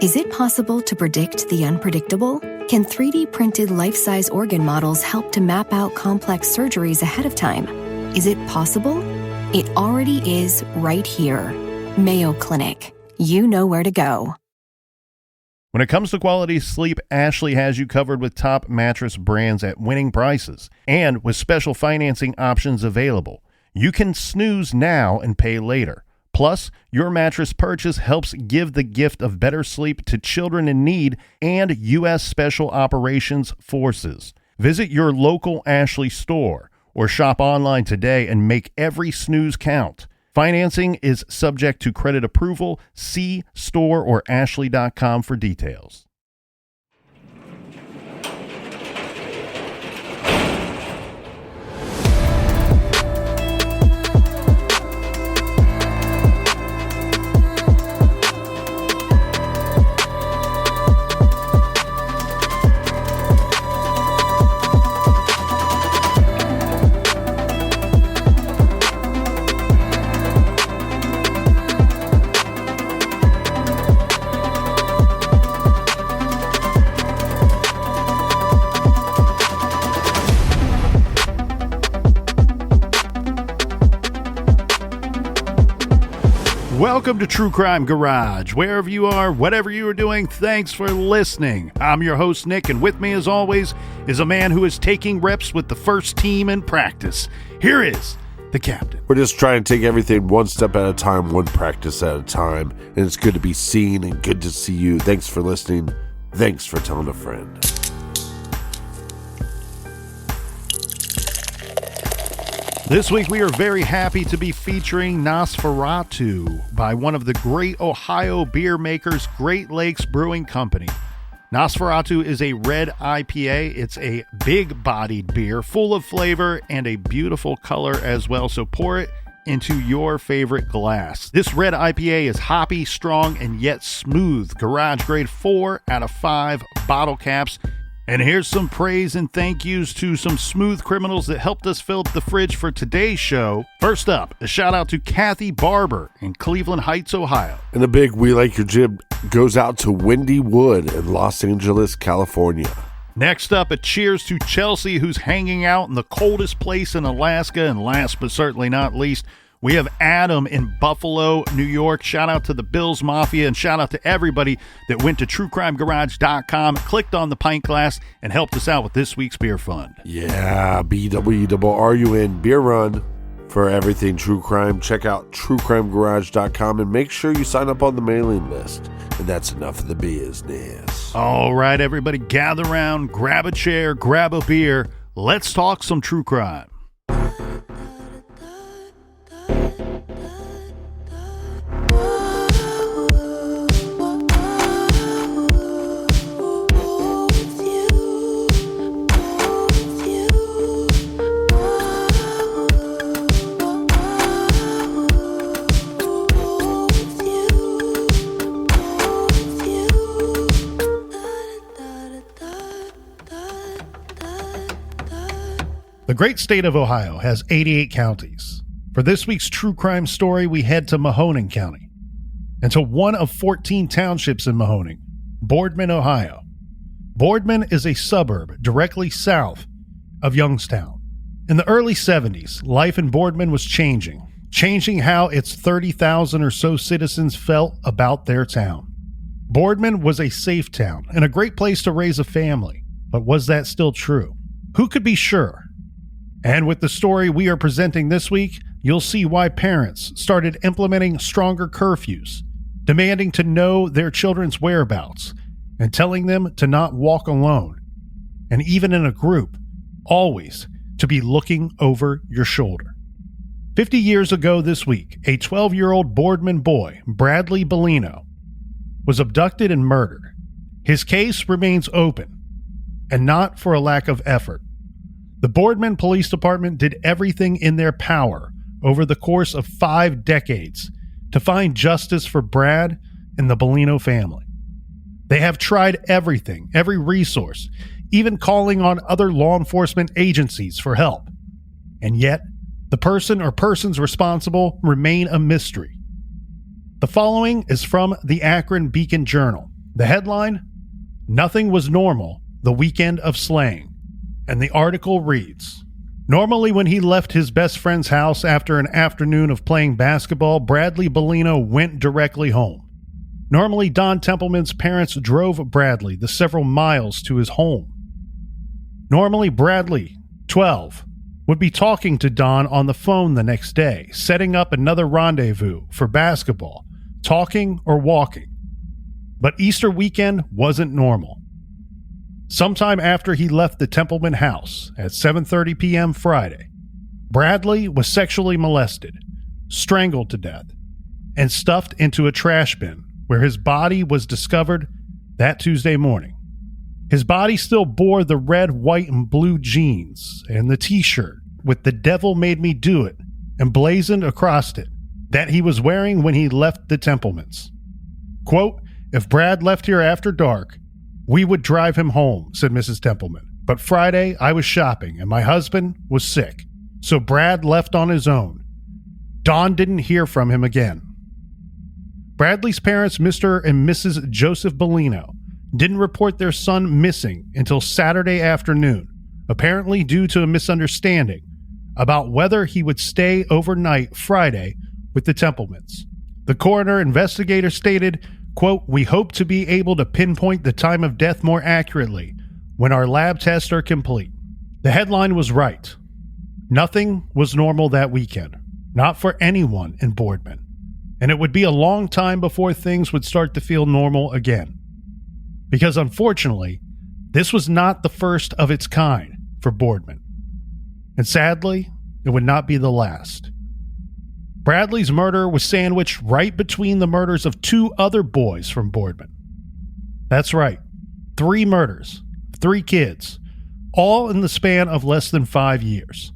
Is it possible to predict the unpredictable? Can 3D printed life-size organ models help to map out complex surgeries ahead of time? Is it possible? It already is right here. Mayo Clinic. You know where to go. When it comes to quality sleep, Ashley has you covered with top mattress brands at winning prices and with special financing options available. You can snooze now and pay later. Plus, your mattress purchase helps give the gift of better sleep to children in need and U.S. Special Operations Forces. Visit your local Ashley store or shop online today and make every snooze count. Financing is subject to credit approval. See store or ashley.com for details. Welcome to True Crime Garage. Wherever you are, whatever you are doing, thanks for listening. I'm your host, Nick, and with me, as always, is a man who is taking reps with the first team in practice. Here is the captain. We're just trying to take everything one step at a time, one practice at a time, and it's good to be seen and good to see you. Thanks for listening. Thanks for telling a friend. This week, we are very happy to be featuring Nosferatu by one of the great Ohio beer makers, Great Lakes Brewing Company. Nosferatu is a red IPA. It's a big-bodied beer, full of flavor and a beautiful color as well, so pour it into your favorite glass. This red IPA is hoppy, strong, and yet smooth. Garage grade 4 out of 5 bottle caps. And here's some praise and thank yous to some smooth criminals that helped us fill up the fridge for today's show. First up, a shout out to Kathy Barber in Cleveland Heights, Ohio. And a big We Like Your Jib goes out to Wendy Wood in Los Angeles, California. Next up, a cheers to Chelsea, who's hanging out in the coldest place in Alaska. And last but certainly not least, we have Adam in Buffalo, New York. Shout out to the Bills Mafia and shout out to everybody that went to truecrimegarage.com, clicked on the pint glass, and helped us out with this week's beer fund. Yeah, BWRUN Beer Run for everything True Crime. Check out truecrimegarage.com and make sure you sign up on the mailing list. And that's enough of the business. All right, everybody, gather around, grab a chair, grab a beer. Let's talk some true crime. The great state of Ohio has 88 counties. For this week's true crime story, we head to Mahoning County and to one of 14 townships in Mahoning, Boardman, Ohio. Boardman is a suburb directly south of Youngstown. In the early 70s, life in Boardman was changing how its 30,000 or so citizens felt about their town. Boardman was a safe town and a great place to raise a family, but was that still true? Who could be sure? And with the story we are presenting this week, you'll see why parents started implementing stronger curfews, demanding to know their children's whereabouts, and telling them to not walk alone, and even in a group, always to be looking over your shoulder. 50 years ago this week, a 12-year-old Boardman boy, Bradley Bellino, was abducted and murdered. His case remains open, and not for a lack of effort. The Boardman Police Department did everything in their power over the course of 5 decades to find justice for Brad and the Bellino family. They have tried everything, every resource, even calling on other law enforcement agencies for help. And yet, the person or persons responsible remain a mystery. The following is from the Akron Beacon Journal. The headline, "Nothing was normal the weekend of slaying." And the article reads, normally when he left his best friend's house after an afternoon of playing basketball, Bradley Bellino went directly home. Normally, Don Templeman's parents drove Bradley the several miles to his home. Normally, Bradley, 12, would be talking to Don on the phone the next day, setting up another rendezvous for basketball, talking or walking. But Easter weekend wasn't normal. Sometime after he left the Templeman house at 7:30 p.m. Friday, Bradley was sexually molested, strangled to death, and stuffed into a trash bin where his body was discovered that Tuesday morning. His body still bore the red, white, and blue jeans and the t-shirt with "The Devil Made Me Do It" emblazoned across it that he was wearing when he left the Templemans. Quote, "If Brad left here after dark, we would drive him home," said Mrs. Templeman. "But Friday, I was shopping and my husband was sick, so Brad left on his own. Don didn't hear from him again." Bradley's parents, Mr. and Mrs. Joseph Bellino, didn't report their son missing until Saturday afternoon, apparently due to a misunderstanding about whether he would stay overnight Friday with the Templemans. The coroner investigator stated, quote, "We hope to be able to pinpoint the time of death more accurately when our lab tests are complete." The headline was right. Nothing was normal that weekend, not for anyone in Boardman, and it would be a long time before things would start to feel normal again. Because unfortunately, this was not the first of its kind for Boardman, and sadly, it would not be the last. Bradley's murder was sandwiched right between the murders of two other boys from Boardman. That's right, 3 murders, 3 kids, all in the span of less than 5 years.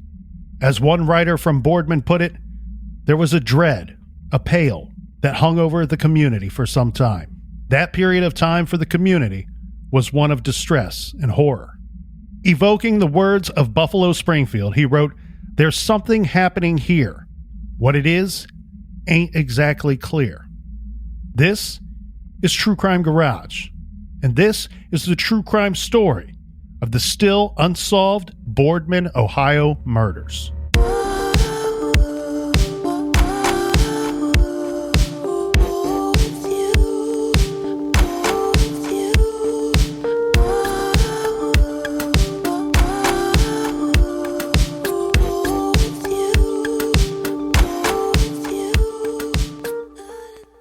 As one writer from Boardman put it, there was a dread, a pall, that hung over the community for some time. That period of time for the community was one of distress and horror. Evoking the words of Buffalo Springfield, he wrote, "There's something happening here. What it is ain't exactly clear." This is True Crime Garage, and this is the true crime story of the still unsolved Boardman, Ohio murders.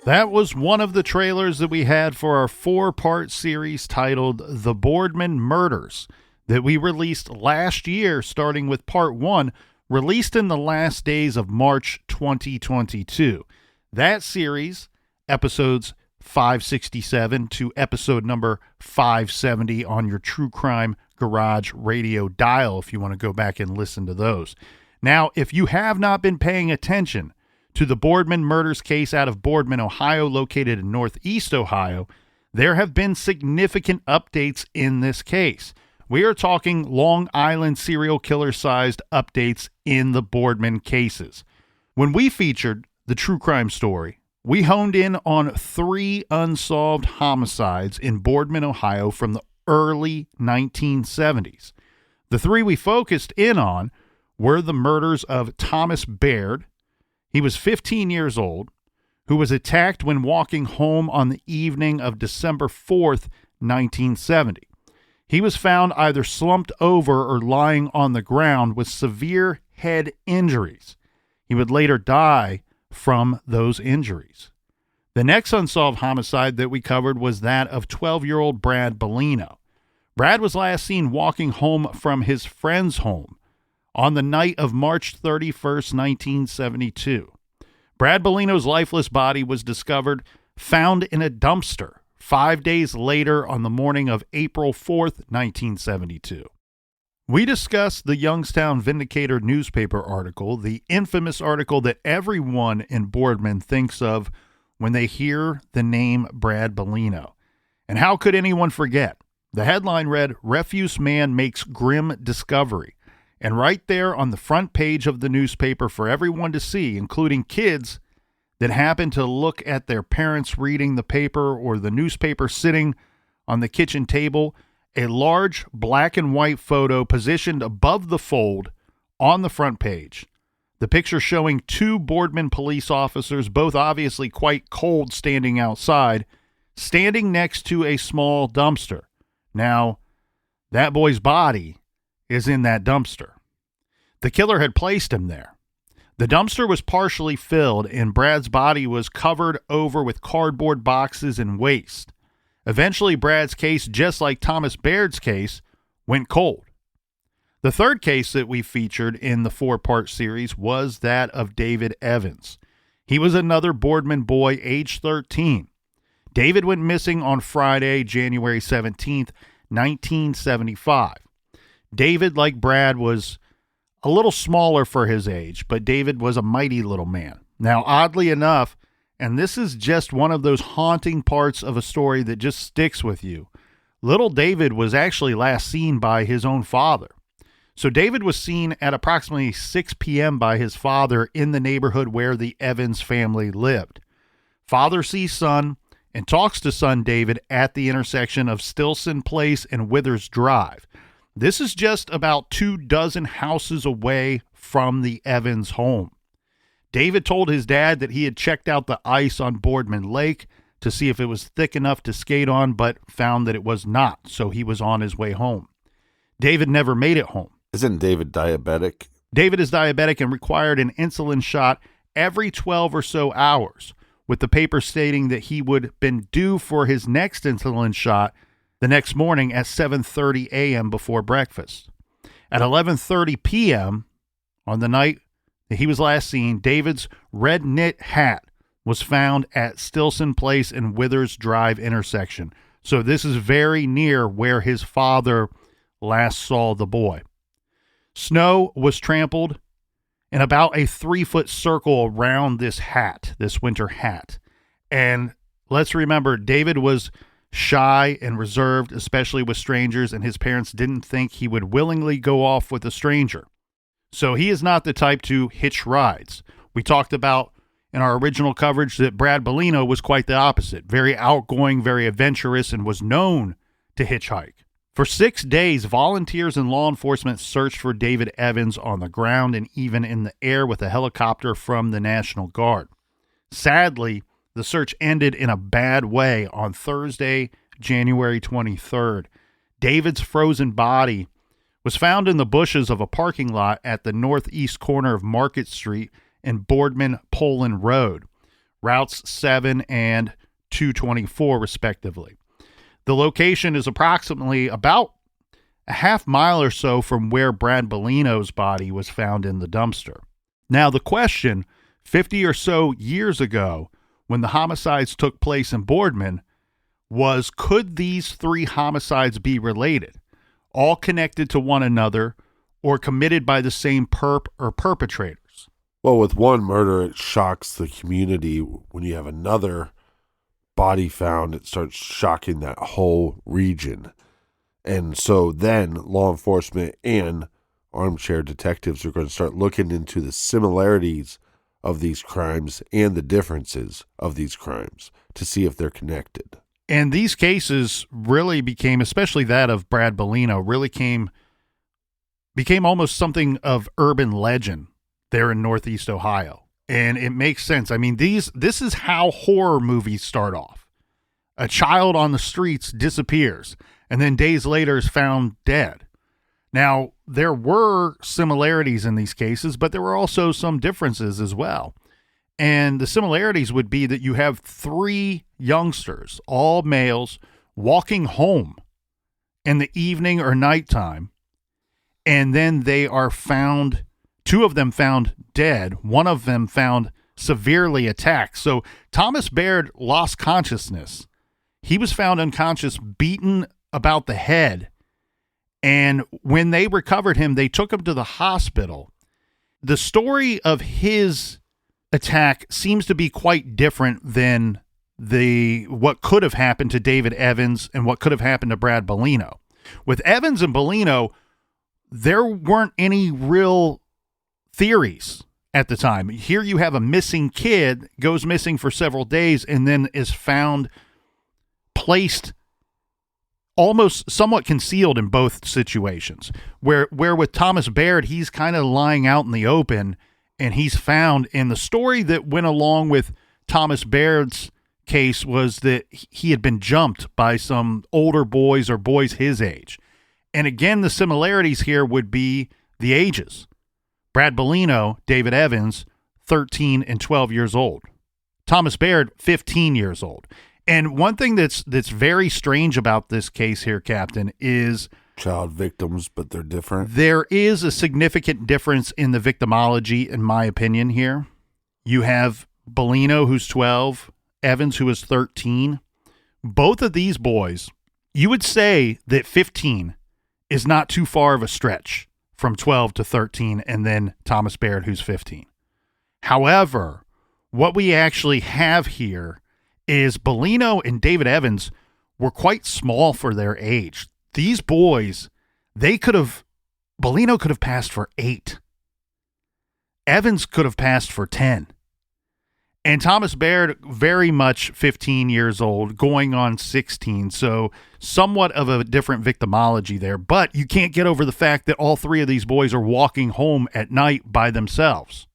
That was one of the trailers that we had for our 4-part series titled The Boardman Murders that we released last year, starting with part 1, released in the last days of March 2022. That series, episodes 567 to episode number 570 on your True Crime Garage radio dial if you want to go back and listen to those. Now, if you have not been paying attention to the Boardman murders case out of Boardman, Ohio, located in Northeast Ohio, there have been significant updates in this case. We are talking Long Island serial killer-sized updates in the Boardman cases. When we featured the true crime story, we honed in on 3 unsolved homicides in Boardman, Ohio from the early 1970s. The 3 we focused in on were the murders of Thomas Baird. He was 15 years old, who was attacked when walking home on the evening of December 4th, 1970. He was found either slumped over or lying on the ground with severe head injuries. He would later die from those injuries. The next unsolved homicide that we covered was that of 12-year-old Brad Bellino. Brad was last seen walking home from his friend's home on the night of March 31st, 1972. Brad Bellino's lifeless body was discovered, found in a dumpster 5 days later on the morning of April 4th, 1972. We discussed the Youngstown Vindicator newspaper article, the infamous article that everyone in Boardman thinks of when they hear the name Brad Bellino. And how could anyone forget? The headline read, "Refuse Man Makes Grim Discovery." And right there on the front page of the newspaper for everyone to see, including kids, that happened to look at their parents reading the paper or the newspaper sitting on the kitchen table, a large black and white photo positioned above the fold on the front page. The picture showing two Boardman police officers, both obviously quite cold, standing outside, standing next to a small dumpster. Now, that boy's body is in that dumpster. The killer had placed him there. The dumpster was partially filled, and Brad's body was covered over with cardboard boxes and waste. Eventually, Brad's case, just like Thomas Baird's case, went cold. The third case that we featured in the 4-part series was that of David Evans. He was another Boardman boy, age 13. David went missing on Friday, January 17th, 1975. David, like Brad, was a little smaller for his age, but David was a mighty little man. Now, oddly enough, and this is just one of those haunting parts of a story that just sticks with you, little David was actually last seen by his own father. So David was seen at approximately 6 p.m. by his father in the neighborhood where the Evans family lived. Father sees son and talks to son David at the intersection of Stilson Place and Withers Drive. This is just about 24 houses away from the Evans home. David told his dad that he had checked out the ice on Boardman Lake to see if it was thick enough to skate on, but found that it was not, so he was on his way home. David never made it home. Isn't David diabetic? David is diabetic and required an insulin shot every 12 or so hours, with the paper stating that he would have been due for his next insulin shot the next morning at 7:30 a.m. before breakfast. At 11:30 p.m. on the night that he was last seen, David's red knit hat was found at Stilson Place and Withers Drive intersection. So this is very near where his father last saw the boy. Snow was trampled in about a 3-foot circle around this hat, this winter hat. And let's remember, David was shy and reserved, especially with strangers, and his parents didn't think he would willingly go off with a stranger. So he is not the type to hitch rides. We talked about in our original coverage that Brad Bellino was quite the opposite, very outgoing, very adventurous, and was known to hitchhike. For 6 days, volunteers and law enforcement searched for David Evans on the ground and even in the air with a helicopter from the National Guard. Sadly, the search ended in a bad way on Thursday, January 23rd. David's frozen body was found in the bushes of a parking lot at the northeast corner of Market Street and Boardman Poland Road, routes 7 and 224 respectively. The location is approximately about a half mile or so from where Brad Bellino's body was found in the dumpster. Now, the question, 50 or so years ago, when the homicides took place in Boardman, was could these 3 homicides be related, all connected to one another, or committed by the same perp or perpetrators? Well, with one murder, it shocks the community. When you have another body found, it starts shocking that whole region. And so then law enforcement and armchair detectives are going to start looking into the similarities of these crimes and the differences of these crimes to see if they're connected. And these cases really became, especially that of Brad Bellino, really became almost something of urban legend there in Northeast Ohio. And it makes sense. I mean, this is how horror movies start off. A child on the streets disappears and then days later is found dead. Now, there were similarities in these cases, but there were also some differences as well. And the similarities would be that you have 3 youngsters, all males, walking home in the evening or nighttime, and then they are found, 2 of them found dead, one of them found severely attacked. So Thomas Baird lost consciousness. He was found unconscious, beaten about the head. And when they recovered him, they took him to the hospital. The story of his attack seems to be quite different than what could have happened to David Evans and what could have happened to Brad Bellino. With Evans and Bellino, there weren't any real theories at the time. Here you have a missing kid, goes missing for several days, and then is found placed almost somewhat concealed in both situations. Where with Thomas Baird, he's kind of lying out in the open, and he's found. And the story that went along with Thomas Baird's case was that he had been jumped by some older boys or boys his age. And again, the similarities here would be the ages. Brad Bellino, David Evans, 13 and 12 years old. Thomas Baird, 15 years old. And one thing that's very strange about this case here, Captain, is child victims, but they're different. There is a significant difference in the victimology, in my opinion, here. You have Bellino, who's 12, Evans, who is 13. Both of these boys, you would say that 15 is not too far of a stretch from 12 to 13, and then Thomas Baird, who's 15. However, what we actually have here is Bellino and David Evans were quite small for their age. These boys, Bellino could have passed for 8. Evans could have passed for 10. And Thomas Baird, very much 15 years old, going on 16. So somewhat of a different victimology there. But you can't get over the fact that all three of these boys are walking home at night by themselves.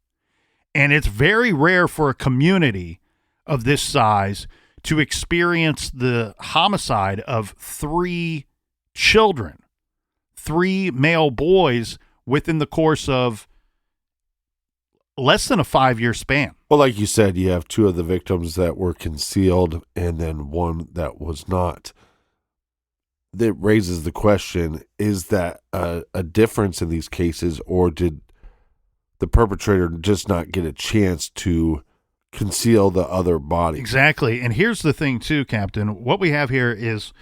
And it's very rare for a community of this size to experience the homicide of 3 children, 3 male boys within the course of less than a 5-year span. Well, like you said, you have 2 of the victims that were concealed and then 1 that was not. That raises the question, is that a difference in these cases, or did the perpetrator just not get a chance to conceal the other body? Exactly. And here's the thing too, Captain. What we have here is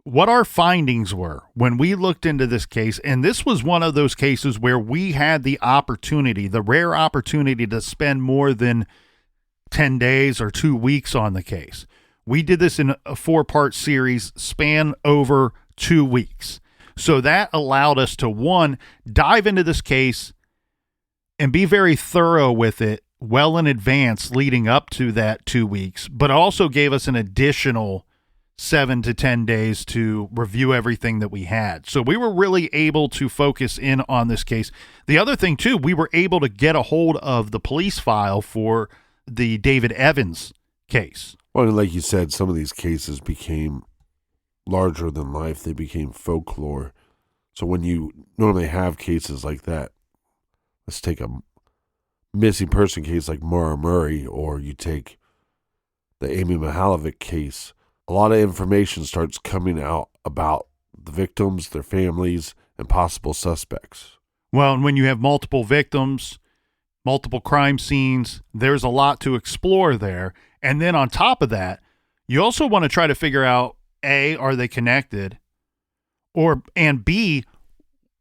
what our findings were when we looked into this case. And this was one of those cases where we had the opportunity, the rare opportunity, to spend more than 10 days or 2 weeks on the case. We did this in a 4-part series, span over 2 weeks. So that allowed us to, 1, dive into this case and be very thorough with it well in advance leading up to that 2 weeks, but also gave us an additional 7 to 10 days to review everything that we had. So we were really able to focus in on this case. The other thing too, we were able to get a hold of the police file for the David Evans case. Well, like you said, some of these cases became larger than life. They became folklore. So when you normally have cases like that, let's take a missing person case like Maura Murray, or you take the Amy Mihalovic case, a lot of information starts coming out about the victims, their families, and possible suspects. Well, and when you have multiple victims, multiple crime scenes, there's a lot to explore there. And then on top of that, you also want to try to figure out, A, are they connected? And B,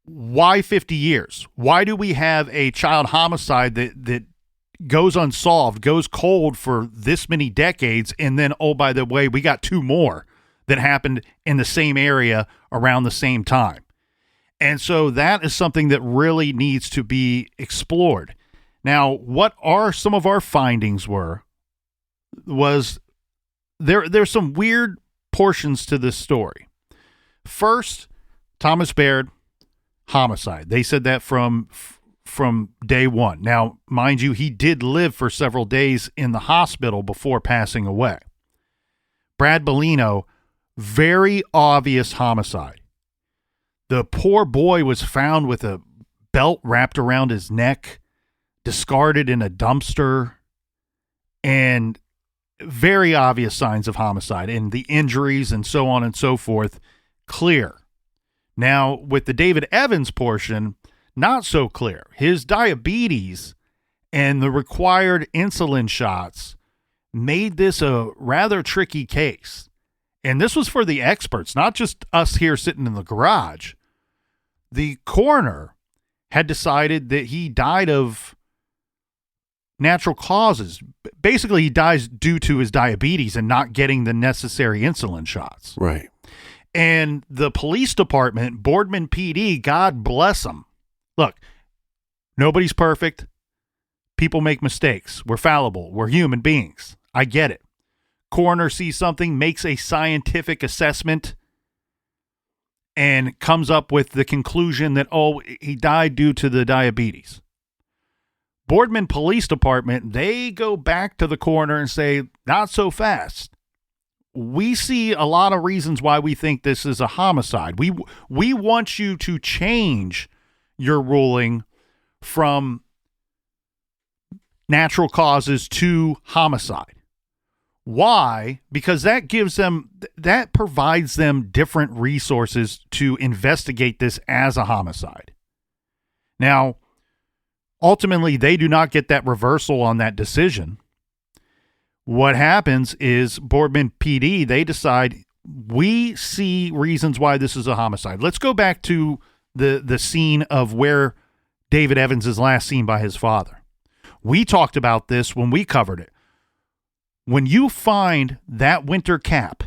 why 50 years? Why do we have a child homicide that goes unsolved, goes cold for this many decades, and then, oh, by the way, we got 2 more that happened in the same area around the same time? And so that is something that really needs to be explored. Now, what are some of our findings was there's some weird portions to this story. First, Thomas Baird, homicide. They said that from day one. Now, mind you, he did live for several days in the hospital before passing away. Brad Bellino, very obvious homicide. The poor boy was found with a belt wrapped around his neck, discarded in a dumpster, and very obvious signs of homicide, and the injuries and so on and so forth, clear. Now, with the David Evans portion, not so clear. His diabetes and the required insulin shots made this a rather tricky case. And this was for the experts, not just us here sitting in the garage. The coroner had decided that he died of natural causes. Basically, he dies due to his diabetes and not getting the necessary insulin shots. Right. And the police department, Boardman PD, God bless them. Look, nobody's perfect. People make mistakes. We're fallible. We're human beings. I get it. Coroner sees something, makes a scientific assessment, and comes up with the conclusion that, oh, he died due to the diabetes. Boardman Police Department, they go back to the coroner and say, not so fast. We see a lot of reasons why we think this is a homicide. We want you to change your ruling from natural causes to homicide. Why? Because that provides them different resources to investigate this as a homicide. Now, ultimately, they do not get that reversal on that decision. What happens is Boardman PD, they decide, we see reasons why this is a homicide. Let's go back to the scene of where David Evans is last seen by his father. We talked about this when we covered it. When you find that winter cap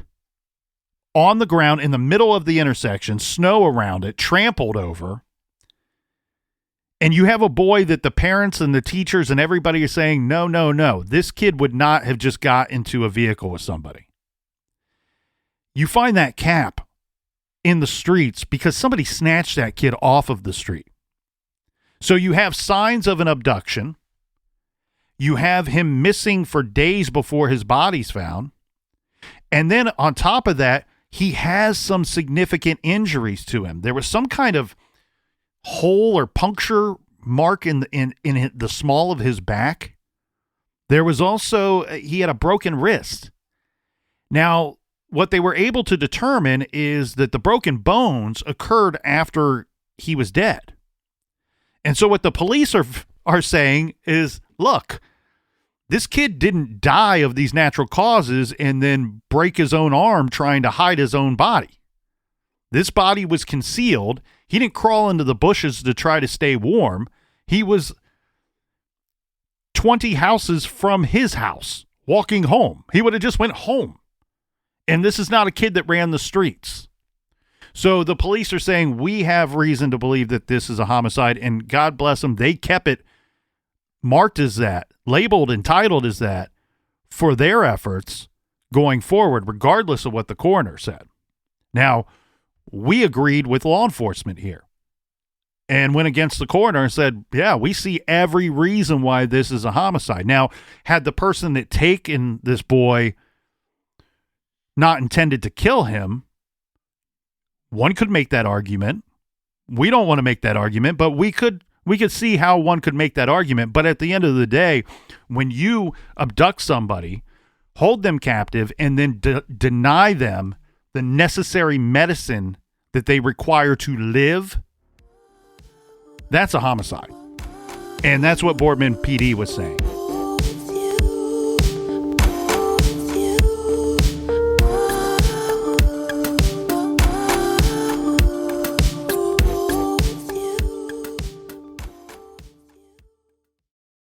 on the ground in the middle of the intersection, snow around it, trampled over, and you have a boy that the parents and the teachers and everybody are saying, no, this kid would not have just got into a vehicle with somebody. You find that cap in the streets because somebody snatched that kid off of the street. So you have signs of an abduction. You have him missing for days before his body's found. And then on top of that, he has some significant injuries to him. There was some kind of hole or puncture mark in the small of his back. There was also, he had a broken wrist. Now, what they were able to determine is that the broken bones occurred after he was dead. And so what the police are saying is, look, this kid didn't die of these natural causes and then break his own arm trying to hide his own body. This body was concealed. He didn't crawl into the bushes to try to stay warm. He was 20 houses from his house walking home. He would have just went home. And this is not a kid that ran the streets. So the police are saying we have reason to believe that this is a homicide, and God bless them, they kept it marked as that, labeled and titled as that for their efforts going forward, regardless of what the coroner said. Now, we agreed with law enforcement here and went against the coroner and said, yeah, we see every reason why this is a homicide. Now, had the person that taken this boy not intended to kill him, one could make that argument. We don't want to make that argument, but we could see how one could make that argument. But at the end of the day, when you abduct somebody, hold them captive, and then deny them the necessary medicine that they require to live, that's a homicide. And that's what Boardman PD was saying.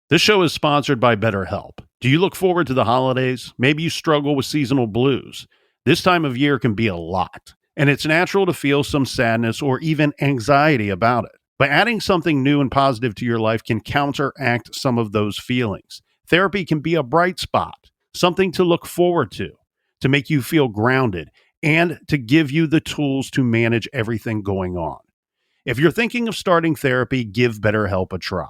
This show is sponsored by BetterHelp. Do you look forward to the holidays? Maybe you struggle with seasonal blues. This time of year can be a lot, and it's natural to feel some sadness or even anxiety about it. But adding something new and positive to your life can counteract some of those feelings. Therapy can be a bright spot, something to look forward to make you feel grounded, and to give you the tools to manage everything going on. If you're thinking of starting therapy, give BetterHelp a try.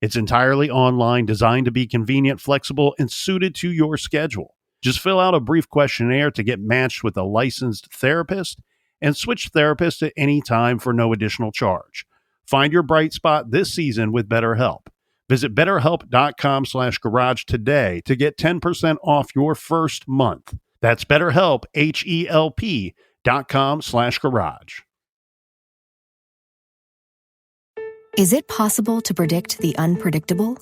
It's entirely online, designed to be convenient, flexible, and suited to your schedule. Just fill out a brief questionnaire to get matched with a licensed therapist and switch therapists at any time for no additional charge. Find your bright spot this season with BetterHelp. Visit BetterHelp.com/garage today to get 10% off your first month. That's BetterHelp, HELP.com/garage. Is it possible to predict the unpredictable?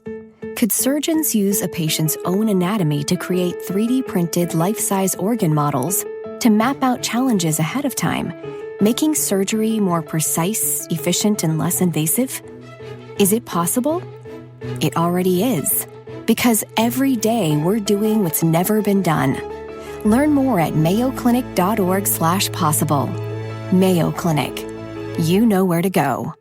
Could surgeons use a patient's own anatomy to create 3D-printed life-size organ models to map out challenges ahead of time, making surgery more precise, efficient, and less invasive? Is it possible? It already is, because every day we're doing what's never been done. Learn more at mayoclinic.org/possible. Mayo Clinic. You know where to go.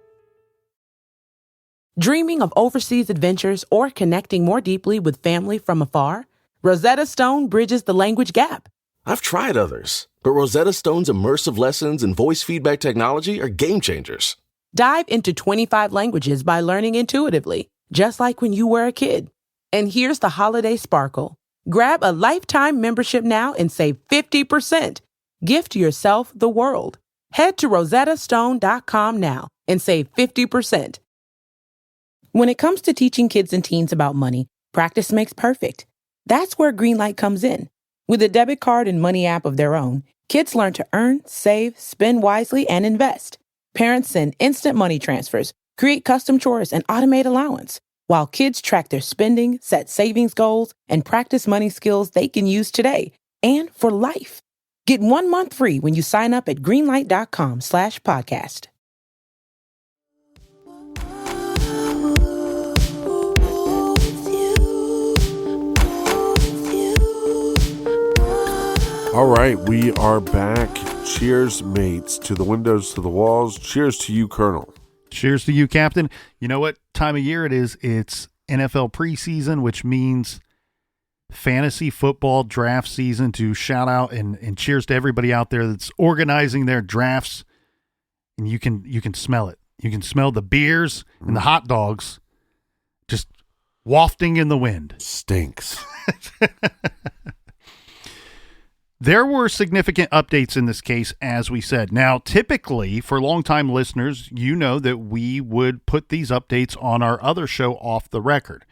Dreaming of overseas adventures or connecting more deeply with family from afar? Rosetta Stone bridges the language gap. I've tried others, but Rosetta Stone's immersive lessons and voice feedback technology are game changers. Dive into 25 languages by learning intuitively, just like when you were a kid. And here's the holiday sparkle. Grab a lifetime membership now and save 50%. Gift yourself the world. Head to rosettastone.com now and save 50%. When it comes to teaching kids and teens about money, practice makes perfect. That's where Greenlight comes in. With a debit card and money app of their own, kids learn to earn, save, spend wisely, and invest. Parents send instant money transfers, create custom chores, and automate allowance, while kids track their spending, set savings goals, and practice money skills they can use today and for life. Get 1 month free when you sign up at greenlight.com/podcast. All right, we are back. Cheers, mates, to the windows, to the walls. Cheers to you, Colonel. Cheers to you, Captain. You know what time of year it is? It's NFL preseason, which means fantasy football draft season. To shout out and cheers to everybody out there that's organizing their drafts. And you can smell it. You can smell the beers and the hot dogs just wafting in the wind. Stinks. There were significant updates in this case, as we said. Now, typically, for longtime listeners, you know that we would put these updates on our other show, Off the Record.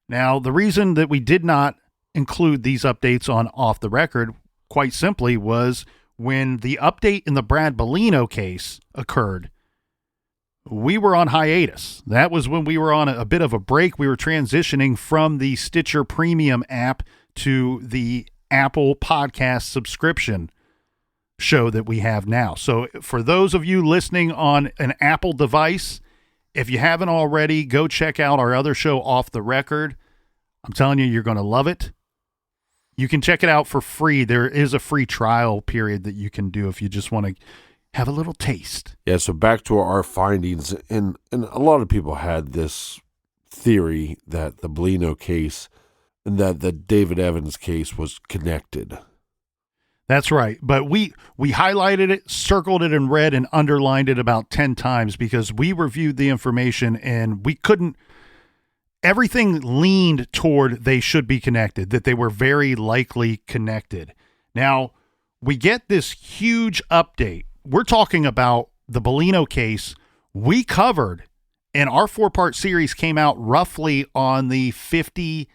Now, the reason that we did not include these updates on Off the Record, quite simply, was when the update in the Brad Bellino case occurred, we were on hiatus. That was when we were on a bit of a break. We were transitioning from the Stitcher Premium app to the Apple Podcast subscription show that we have now. So for those of you listening on an Apple device, if you haven't already, go check out our other show, Off the Record. I'm telling you, you're going to love it. You can check it out for free. There is a free trial period that you can do if you just want to have a little taste. Yeah, so back to our findings, and a lot of people had this theory that the Bellino case and that the David Evans case was connected. That's right. But we highlighted it, circled it in red, and underlined it about 10 times because we reviewed the information and we couldn't. Everything leaned toward they should be connected, that they were very likely connected. Now, we get this huge update. We're talking about the Bellino case we covered, and our 4-part series came out roughly on the 50-year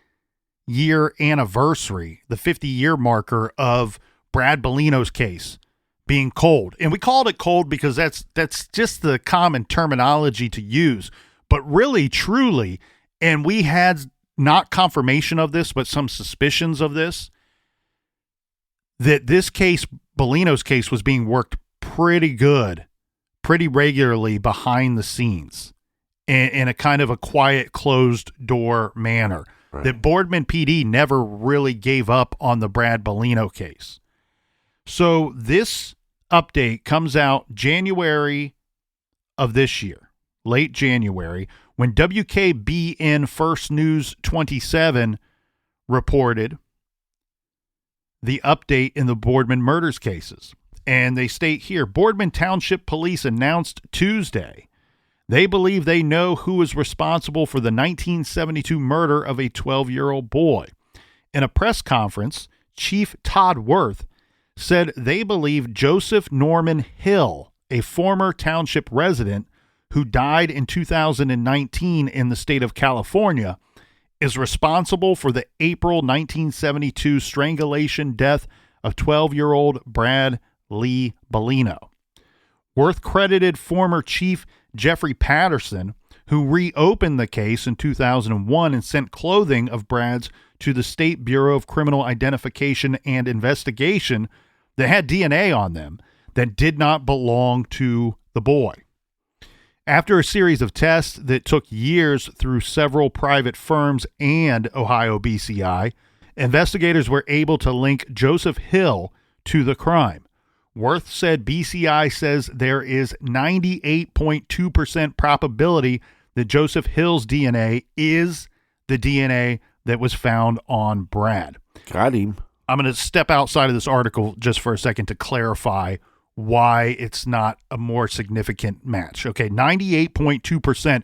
anniversary, the 50-year marker of Brad Bellino's case being cold. And we called it cold because that's just the common terminology to use. But really, truly, and we had not confirmation of this, but some suspicions of this, that this case, Bellino's case, was being worked pretty good, pretty regularly behind the scenes in a kind of a quiet, closed-door manner. Right. That Boardman PD never really gave up on the Brad Bellino case. So this update comes out January of this year, late January, when WKBN First News 27 reported the update in the Boardman murders cases. And they state here, Boardman Township Police announced Tuesday they believe they know who is responsible for the 1972 murder of a 12-year-old boy. In a press conference, Chief Todd Worth said they believe Joseph Norman Hill, a former township resident who died in 2019 in the state of California, is responsible for the April 1972 strangulation death of 12-year-old Brad Lee Bellino. Worth credited former Chief Jeffrey Patterson, who reopened the case in 2001 and sent clothing of Brad's to the State Bureau of Criminal Identification and Investigation that had DNA on them that did not belong to the boy. After a series of tests that took years through several private firms and Ohio BCI, investigators were able to link Joseph Hill to the crime. Worth said BCI says there is 98.2% probability that Joseph Hill's DNA is the DNA that was found on Brad. Got him. I'm going to step outside of this article just for a second to clarify why it's not a more significant match. Okay, 98.2%,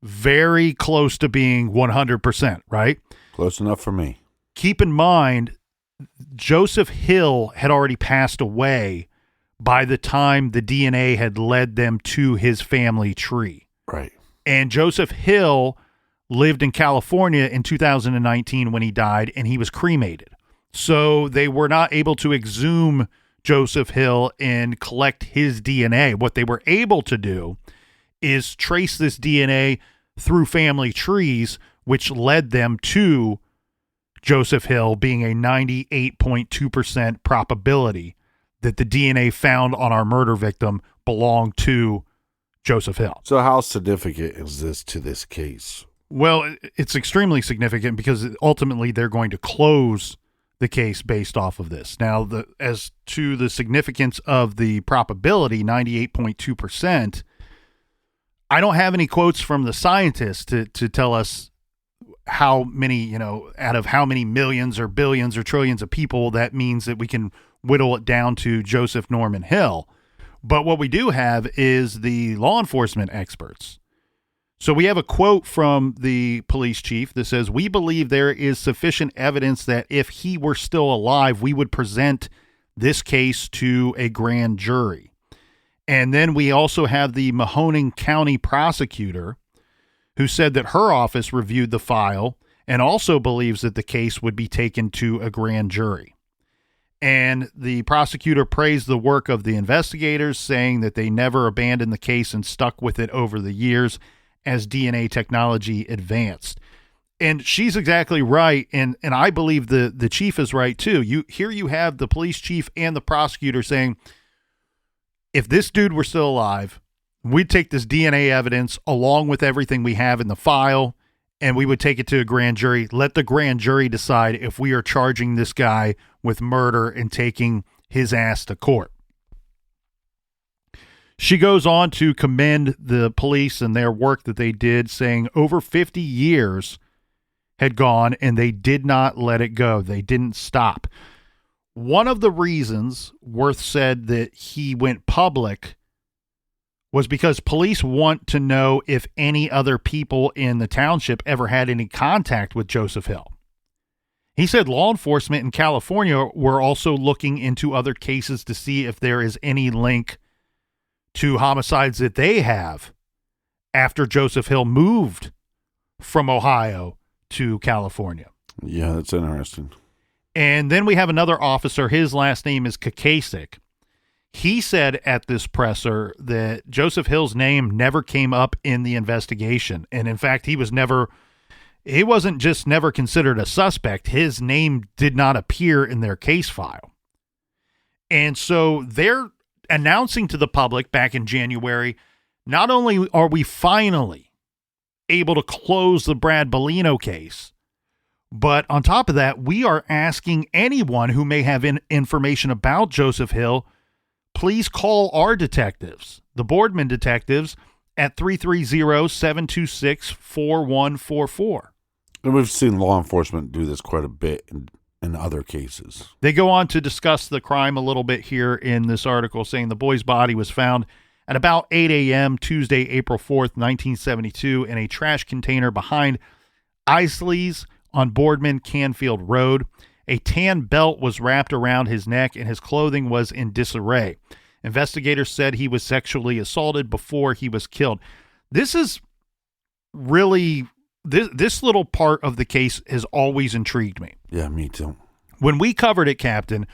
very close to being 100%, right? Close enough for me. Keep in mind, Joseph Hill had already passed away by the time the DNA had led them to his family tree. Right. And Joseph Hill lived in California in 2019 when he died, and he was cremated. So they were not able to exhume Joseph Hill and collect his DNA. What they were able to do is trace this DNA through family trees, which led them to Joseph Hill being a 98.2% probability that the DNA found on our murder victim belonged to Joseph Hill. So how significant is this to this case? Well, it's extremely significant because ultimately they're going to close the case based off of this. Now, as to the significance of the probability, 98.2%, I don't have any quotes from the scientists to tell us how many, out of how many millions or billions or trillions of people that means that we can whittle it down to Joseph Norman Hill. But what we do have is the law enforcement experts. So we have a quote from the police chief that says, "We believe there is sufficient evidence that if he were still alive, we would present this case to a grand jury." And then we also have the Mahoning County prosecutor who said that her office reviewed the file and also believes that the case would be taken to a grand jury. And the prosecutor praised the work of the investigators, saying that they never abandoned the case and stuck with it over the years as DNA technology advanced. And she's exactly right, and I believe the chief is right too. You have the police chief and the prosecutor saying, if this dude were still alive, we'd take this DNA evidence along with everything we have in the file, and we would take it to a grand jury. Let the grand jury decide if we are charging this guy with murder and taking his ass to court. She goes on to commend the police and their work that they did, saying over 50 years had gone and they did not let it go. They didn't stop. One of the reasons Worth said that he went public was because police want to know if any other people in the township ever had any contact with Joseph Hill. He said law enforcement in California were also looking into other cases to see if there is any link to homicides that they have after Joseph Hill moved from Ohio to California. Yeah, that's interesting. And then we have another officer. His last name is Kakasik. He said at this presser that Joseph Hill's name never came up in the investigation. And in fact, he wasn't just never considered a suspect. His name did not appear in their case file. And so they're announcing to the public back in January, not only are we finally able to close the Brad Bellino case, but on top of that, we are asking anyone who may have information about Joseph Hill, please call our detectives, the Boardman detectives, at 330-726-4144. And we've seen law enforcement do this quite a bit in other cases. They go on to discuss the crime a little bit here in this article, saying the boy's body was found at about 8 a.m. Tuesday, April 4th, 1972, in a trash container behind Isley's on Boardman Canfield Road. A tan belt was wrapped around his neck and his clothing was in disarray. Investigators said he was sexually assaulted before he was killed. This is really, this little part of the case has always intrigued me. Yeah, me too. When we covered it, Captain,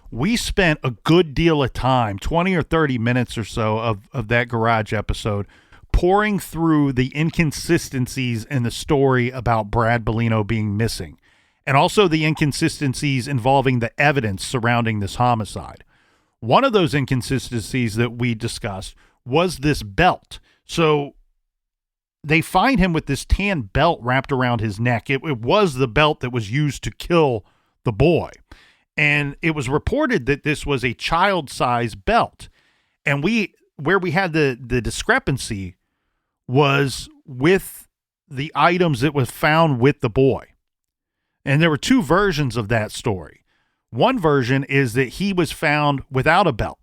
we spent a good deal of time, 20 or 30 minutes or so of that garage episode, pouring through the inconsistencies in the story about Brad Bellino being missing, and also the inconsistencies involving the evidence surrounding this homicide. One of those inconsistencies that we discussed was this belt. So they find him with this tan belt wrapped around his neck. It was the belt that was used to kill the boy. And it was reported that this was a child-size belt. And where we had the discrepancy was with the items that was found with the boy. And there were two versions of that story. One version is that he was found without a belt,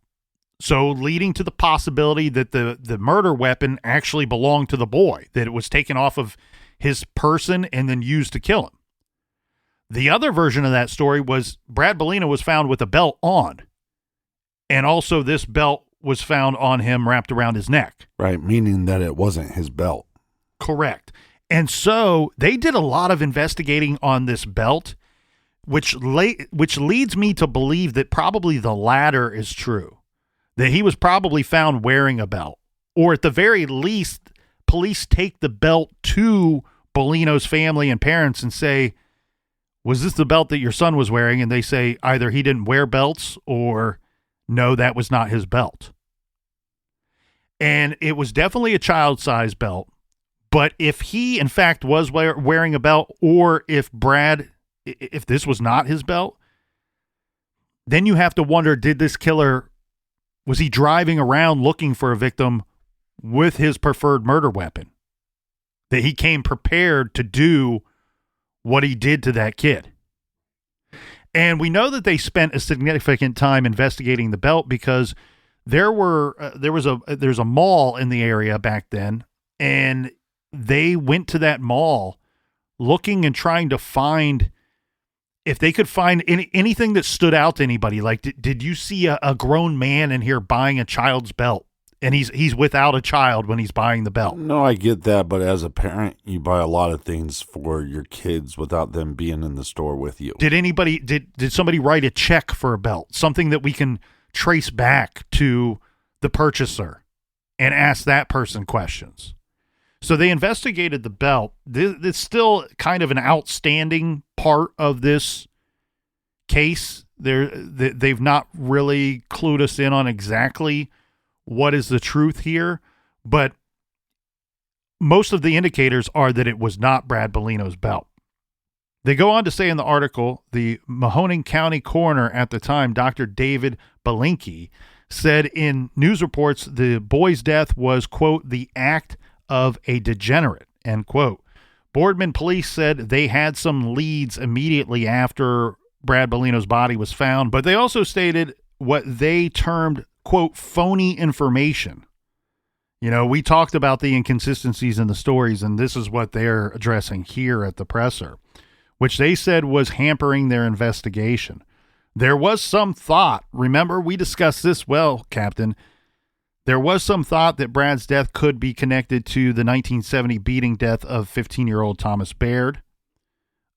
so leading to the possibility that the murder weapon actually belonged to the boy, that it was taken off of his person and then used to kill him. The other version of that story was Brad Bellino was found with a belt on, and also this belt was found on him wrapped around his neck. Right, meaning that it wasn't his belt. Correct. And so they did a lot of investigating on this belt, which leads me to believe that probably the latter is true, that he was probably found wearing a belt, or at the very least, police take the belt to Bellino's family and parents and say, was this the belt that your son was wearing? And they say either he didn't wear belts or no, that was not his belt. And it was definitely a child-sized belt. But if he, in fact, was wearing a belt, or if this was not his belt, then you have to wonder, did this killer, was he driving around looking for a victim with his preferred murder weapon? That he came prepared to do what he did to that kid. And we know that they spent a significant time investigating the belt because there's a mall in the area back then, and they went to that mall looking and trying to find if they could find anything that stood out to anybody. Like, did you see a grown man in here buying a child's belt? And he's without a child when he's buying the belt. No, I get that, but as a parent, you buy a lot of things for your kids without them being in the store with you. Did somebody write a check for a belt? Something that we can trace back to the purchaser and ask that person questions. So they investigated the belt. It's still kind of an outstanding part of this case. They've not really clued us in on exactly what is the truth here, but most of the indicators are that it was not Brad Bellino's belt. They go on to say in the article, the Mahoning County coroner at the time, Dr. David Belinkie, said in news reports the boy's death was, quote, the act of a degenerate, end quote. Boardman police said they had some leads immediately after Brad Bellino's body was found, but they also stated what they termed, quote, phony information. You know, we talked about the inconsistencies in the stories, and this is what they're addressing here at the presser, which they said was hampering their investigation. There was some thought, remember, we discussed this well, Captain, there was some thought that Brad's death could be connected to the 1970 beating death of 15-year-old Thomas Baird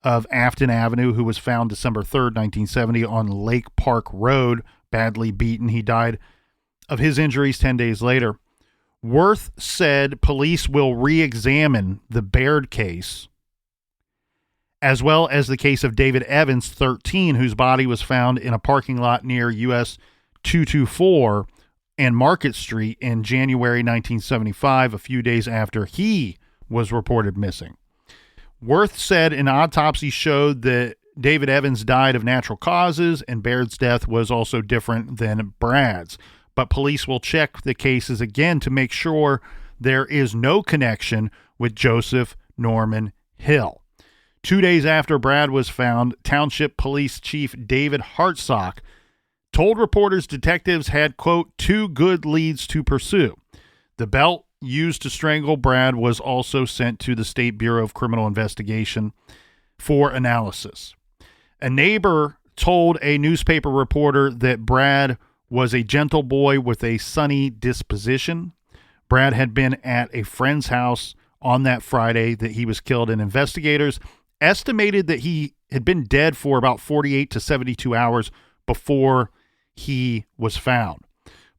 of Afton Avenue, who was found December 3rd, 1970 on Lake Park Road, badly beaten. He died of his injuries 10 days later. Worth said police will re-examine the Baird case, as well as the case of David Evans, 13, whose body was found in a parking lot near US 224 and Market Street in January 1975, a few days after he was reported missing. Worth said an autopsy showed that David Evans died of natural causes, and Baird's death was also different than Brad's. But police will check the cases again to make sure there is no connection with Joseph Norman Hill. 2 days after Brad was found, Township Police Chief David Hartsock told reporters detectives had, quote, two good leads to pursue. The belt used to strangle Brad was also sent to the State Bureau of Criminal Investigation for analysis. A neighbor told a newspaper reporter that Brad was a gentle boy with a sunny disposition. Brad had been at a friend's house on that Friday that he was killed, and investigators estimated that he had been dead for about 48 to 72 hours before he was found.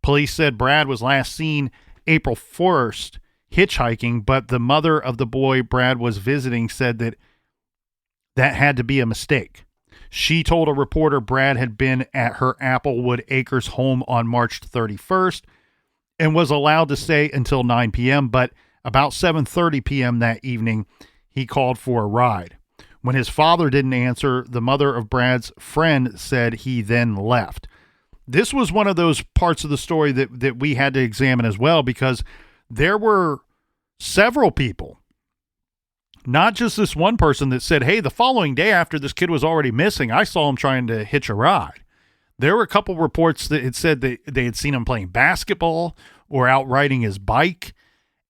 Police said Brad was last seen April 1st hitchhiking, but the mother of the boy Brad was visiting said that had to be a mistake. She told a reporter Brad had been at her Applewood Acres home on March 31st and was allowed to stay until 9 p.m., but about 7:30 p.m. that evening, he called for a ride. When his father didn't answer, the mother of Brad's friend said he then left. This was one of those parts of the story that we had to examine as well, because there were several people not just this one person that said, hey, the following day after this kid was already missing, I saw him trying to hitch a ride. There were a couple reports that had said that they had seen him playing basketball or out riding his bike.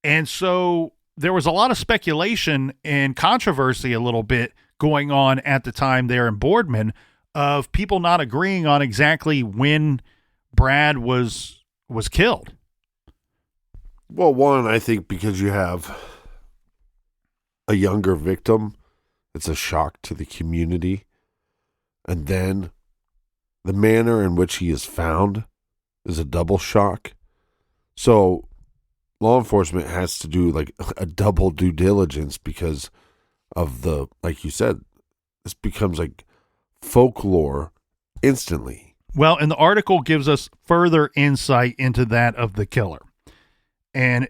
And so there was a lot of speculation and controversy a little bit going on at the time there in Boardman of people not agreeing on exactly when Brad was killed. Well, one, I think because you have a younger victim, it's a shock to the community. And then the manner in which he is found is a double shock. So law enforcement has to do like a double due diligence because of the, like you said, this becomes like folklore instantly. Well, and the article gives us further insight into that of the killer. And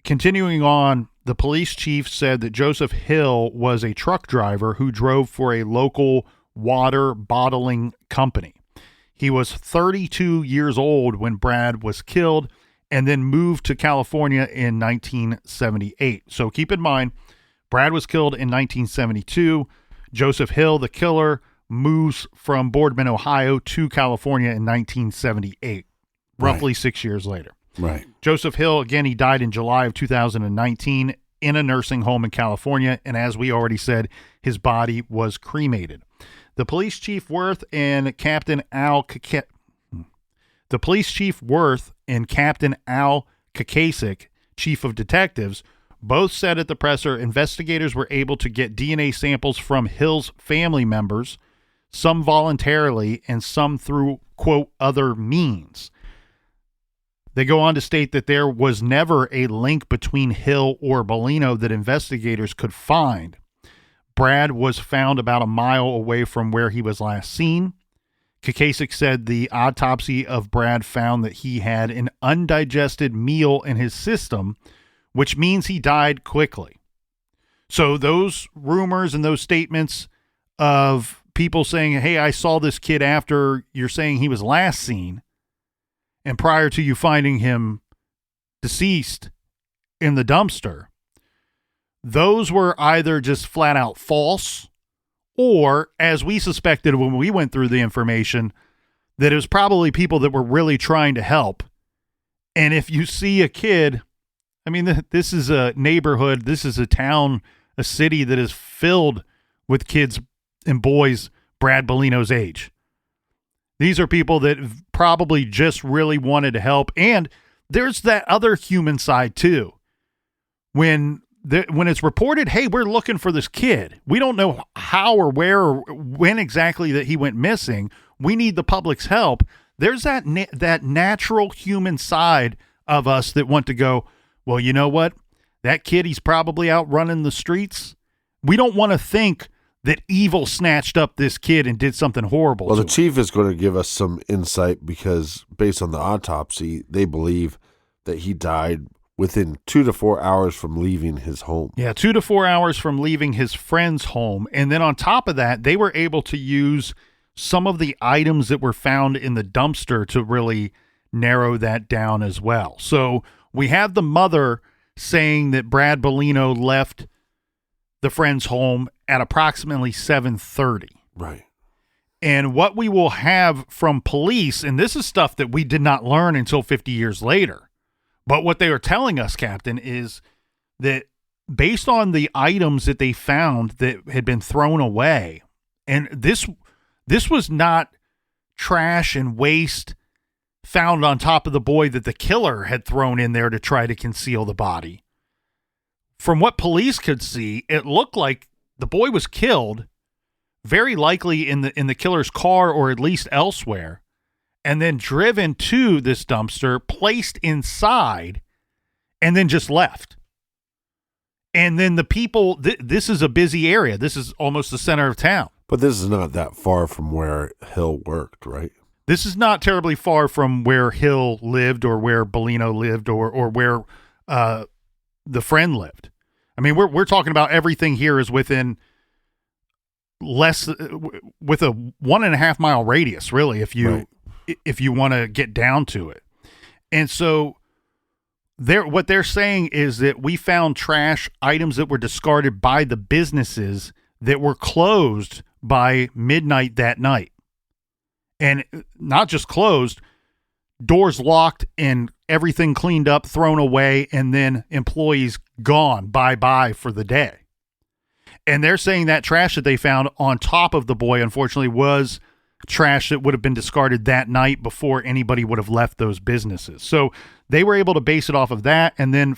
continuing on, the police chief said that Joseph Hill was a truck driver who drove for a local water bottling company. He was 32 years old when Brad was killed and then moved to California in 1978. So keep in mind, Brad was killed in 1972. Joseph Hill, the killer, moves from Boardman, Ohio to California in 1978, roughly 6 years later. Right. Joseph Hill, again, he died in July of 2019 in a nursing home in California, and as we already said, his body was cremated. The police chief Worth and Captain Al Kakasik, chief of detectives, both said at the presser investigators were able to get DNA samples from Hill's family members, some voluntarily and some through, quote, other means. They go on to state that there was never a link between Hill or Bellino that investigators could find. Brad was found about a mile away from where he was last seen. Kakasik said the autopsy of Brad found that he had an undigested meal in his system, which means he died quickly. So those rumors and those statements of people saying, hey, I saw this kid after you're saying he was last seen, and prior to you finding him deceased in the dumpster, those were either just flat out false, or, as we suspected when we went through the information, that it was probably people that were really trying to help. And if you see a kid, I mean, this is a neighborhood, this is a town, a city that is filled with kids and boys Brad Bellino's age. These are people that probably just really wanted to help. And there's that other human side too. When it's reported, hey, we're looking for this kid, we don't know how or where or when exactly that he went missing. We need the public's help. There's that natural human side of us that want to go, well, you know what? That kid, he's probably out running the streets. We don't want to think that evil snatched up this kid and did something horrible. Well, the chief is going to give us some insight because based on the autopsy, they believe that he died within 2 to 4 hours from leaving his home. Yeah, 2 to 4 hours from leaving his friend's home. And then on top of that, they were able to use some of the items that were found in the dumpster to really narrow that down as well. So we have the mother saying that Brad Bellino left the friend's home at approximately 7:30. Right. And what we will have from police, and this is stuff that we did not learn until 50 years later, but what they are telling us, Captain, is that based on the items that they found that had been thrown away, and this was not trash and waste found on top of the boy that the killer had thrown in there to try to conceal the body. From what police could see, it looked like the boy was killed, very likely in the killer's car or at least elsewhere, and then driven to this dumpster, placed inside, and then just left. And then the people, this is a busy area. This is almost the center of town. But this is not that far from where Hill worked, right? This is not terribly far from where Hill lived or where Bellino lived or where the friend lived. I mean, we're talking about everything here is within with a 1.5 mile radius, really, if you want to get down to it. And so what they're saying is that we found trash items that were discarded by the businesses that were closed by midnight that night. And not just closed, doors locked and everything cleaned up, thrown away, and then employees gone, bye-bye for the day. And they're saying that trash that they found on top of the boy, unfortunately, was trash that would have been discarded that night before anybody would have left those businesses. So they were able to base it off of that and then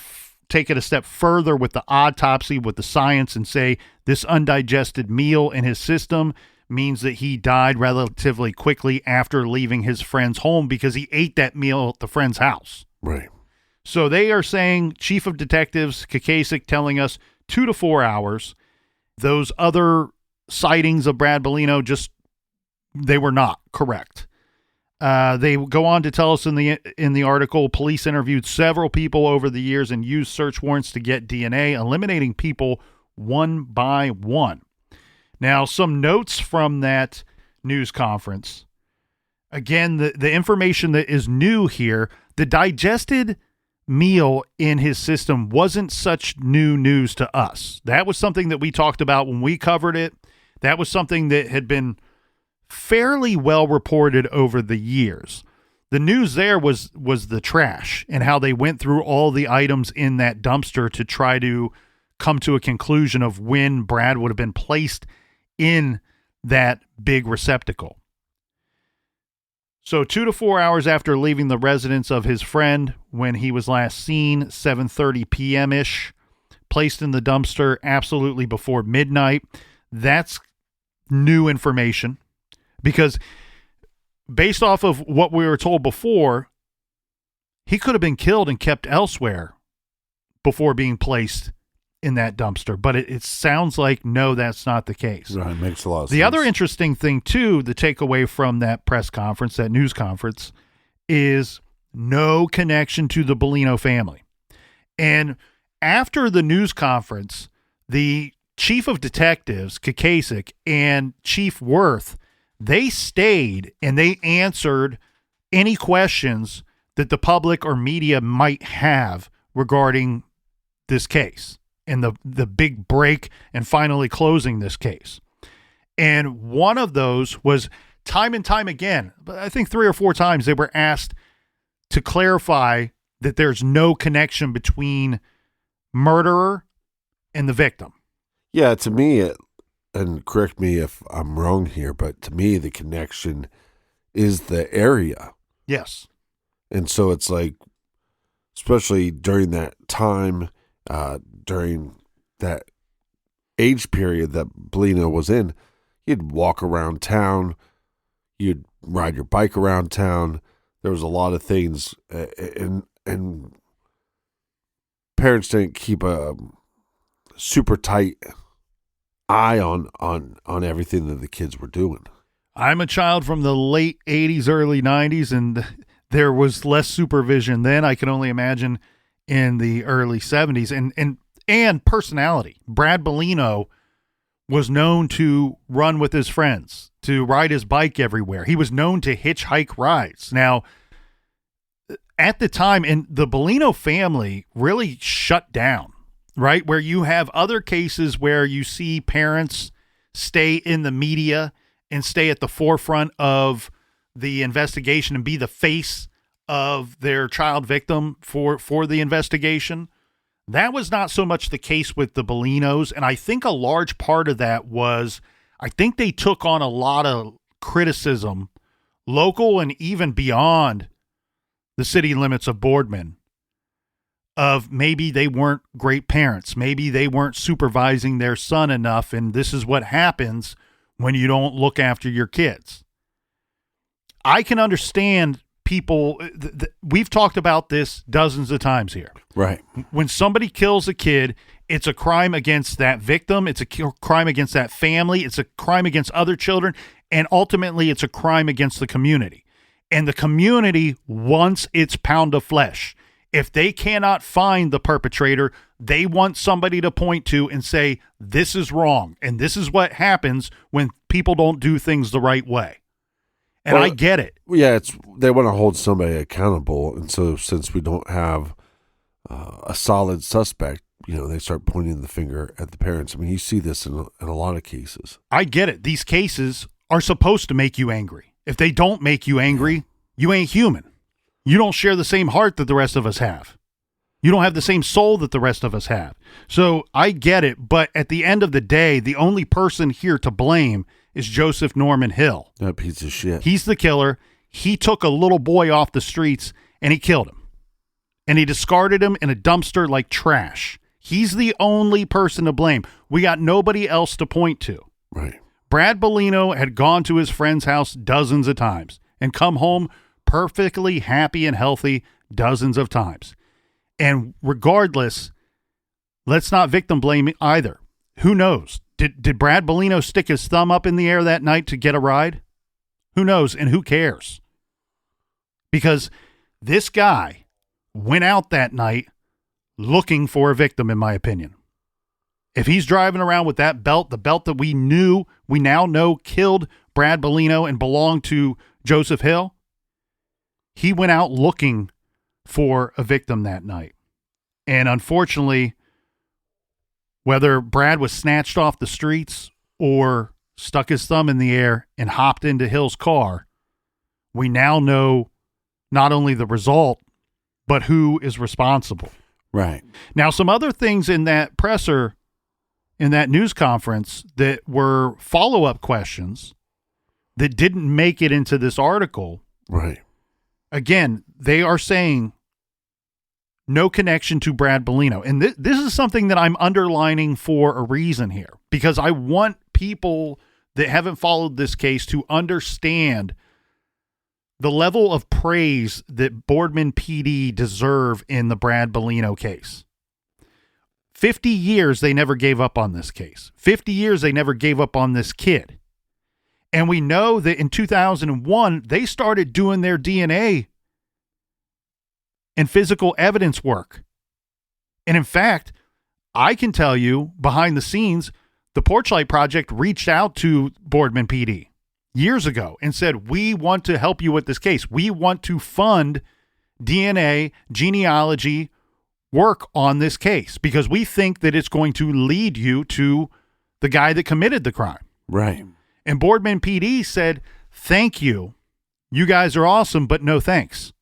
take it a step further with the autopsy, with the science, and say this undigested meal in his system means that he died relatively quickly after leaving his friend's home because he ate that meal at the friend's house. Right. So they are saying, Chief of Detectives Kakasik telling us 2 to 4 hours. Those other sightings of Brad Bellino, they were not correct. They go on to tell us in the article, police interviewed several people over the years and used search warrants to get DNA, eliminating people one by one. Now, some notes from that news conference. Again, the information that is new here, the digested meal in his system wasn't such new news to us. That was something that we talked about when we covered it. That was something that had been fairly well reported over the years. The news there was the trash and how they went through all the items in that dumpster to try to come to a conclusion of when Brad would have been placed in that big receptacle. So 2 to 4 hours after leaving the residence of his friend when he was last seen, 7:30 p.m.-ish, placed in the dumpster absolutely before midnight. That's new information because based off of what we were told before, he could have been killed and kept elsewhere before being placed in that dumpster. But it sounds like, no, that's not the case. Right, makes a lot of sense. The other interesting thing, too, the takeaway from that press conference, that news conference, is no connection to the Bellino family. And after the news conference, the Chief of Detectives, Kakasik, and Chief Worth, they stayed and they answered any questions that the public or media might have regarding this case and the big break and finally closing this case. And one of those was time and time again, I think 3 or 4 times, they were asked to clarify that there's no connection between murderer and the victim. Yeah, to me, and correct me if I'm wrong here, but to me, the connection is the area. Yes. And so it's like, especially during that time, during that age period that Bellino was in, you'd walk around town, you'd ride your bike around town. There was a lot of things, and parents didn't keep a super tight eye on everything that the kids were doing. I'm a child from the late 80s, early 90s, and there was less supervision then. I can only imagine in the early 70s. And personality. Brad Bellino was known to run with his friends, to ride his bike everywhere. He was known to hitchhike rides. Now, at the time, and the Bellino family really shut down, right? Where you have other cases where you see parents stay in the media and stay at the forefront of the investigation and be the face of their child victim for the investigation. That was not so much the case with the Bellinos, and I think a large part of that was, I think they took on a lot of criticism, local and even beyond the city limits of Boardman, of maybe they weren't great parents, maybe they weren't supervising their son enough, and this is what happens when you don't look after your kids. I can understand people, we've talked about this dozens of times here. Right. When somebody kills a kid, it's a crime against that victim, it's a crime against that family, it's a crime against other children, and ultimately it's a crime against the community. And the community wants its pound of flesh. If they cannot find the perpetrator, they want somebody to point to and say, this is wrong, and this is what happens when people don't do things the right way. And well, I get it. Yeah, they want to hold somebody accountable. And so since we don't have a solid suspect, they start pointing the finger at the parents. I mean, you see this in a lot of cases. I get it. These cases are supposed to make you angry. If they don't make you angry, you ain't human. You don't share the same heart that the rest of us have. You don't have the same soul that the rest of us have. So I get it, but at the end of the day, the only person here to blame is Joseph Norman Hill. That piece of shit. He's the killer. He took a little boy off the streets and he killed him. And he discarded him in a dumpster like trash. He's the only person to blame. We got nobody else to point to. Right. Brad Bellino had gone to his friend's house dozens of times and come home perfectly happy and healthy dozens of times. And regardless, let's not victim blame either. Who knows? Did Brad Bellino stick his thumb up in the air that night to get a ride? Who knows? And who cares? Because this guy went out that night looking for a victim, in my opinion. If he's driving around with that belt, the belt that we now know killed Brad Bellino and belonged to Joseph Hill, he went out looking for a victim that night. And unfortunately, whether Brad was snatched off the streets or stuck his thumb in the air and hopped into Hill's car, we now know not only the result, but who is responsible. Right. Now, some other things in that presser, in that news conference, that were follow-up questions that didn't make it into this article. Right. Again, they are saying no connection to Brad Bellino. And this is something that I'm underlining for a reason here, because I want people that haven't followed this case to understand the level of praise that Boardman PD deserve in the Brad Bellino case. 50 years they never gave up on this case. 50 years they never gave up on this kid. And we know that in 2001, they started doing their DNA and physical evidence work. And in fact, I can tell you behind the scenes, the Porchlight Project reached out to Boardman PD years ago and said, we want to help you with this case. We want to fund DNA, genealogy work on this case because we think that it's going to lead you to the guy that committed the crime. Right. And Boardman PD said, thank you. You guys are awesome, but no thanks.